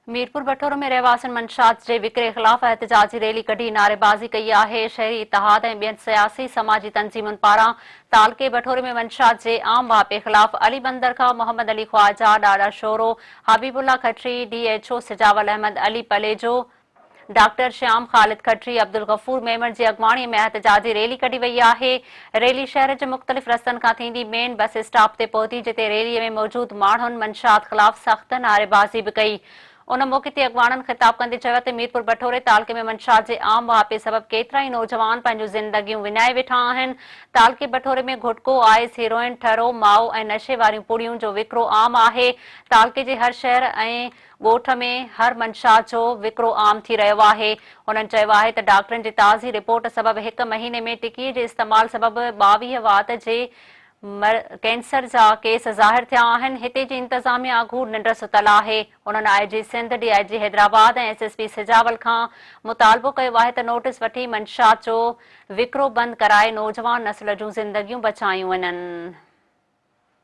मीरपुर बटोर में रहवासियुनि मंशात जे विकिरे ख़िलाफ़ एहतिजाजी रैली कढी नारेबाज़ी कई आहे। शहरी इतिहाद ऐं ॿियनि सियासी समाजी तंज़ीमुनि पारां तालके बटोरे में मंशात जे आम वाक़े ख़िलाफ़ अली बंदर खां मोहम्मद अली ख्वाजा, ॾाॾा शोरो, हबीबुल्ला खत्री, DHO सिजावल अहमद अली पलेजो, डॉक्टर श्याम ख़ालिद खत्री, अब्दुल गफूर मेमण जी अॻवाणीअ में एहतिजाजी रैली कढी वई आहे। रैली शहर जे मुख़्तलिफ़ रस्तनि खां थींदी मेन बस स्टॉप ते पहुती, जिते रैलीअ में मौजूद माण्हुनि मंशात ख़िलाफ़ सख़्त नारेबाज़ी बि कई। उन मौक़े ते अॻवाणनि ख़िताब कंदे चयो त मीरपुर बटोरे तालके में मंशात जे आम वाक़े सबबि केतिरा ई नौजवान पंहिंजूं ज़िंदगियूं विञाए वेठा आहिनि। तालके बटोरे में गुटको, आइस, हीरोइन, ठरो, माओ ऐं नशे वारियूं पुड़ियूं जो विकिरो आम आहे। तालके जे हर शहर ऐं ॻोठ में हर मंशात जो विकिरो आम थी रहियो आहे। उन्हनि चयो आहे त डॉक्टरनि जी ताज़ी रिपोर्ट सबबि 1 महीने में टिकीअ जे इस्तेमाल सबबि 22 वात जे कैंसर जा केस ज़ाहिर थिया आहिनि। हिते जी इंतज़ामिया घूर निंड सुतल आहे। उन्हनि IG सिंध, DIG हैदराबाद ऐं SSP सिजावल खां मुतालबो कयो आहे त नोटिस वठी मंशात जो विकिरो बंदि कराए नौजवान नस्ल जूं ज़िंदगियूं बचायूं वञनि।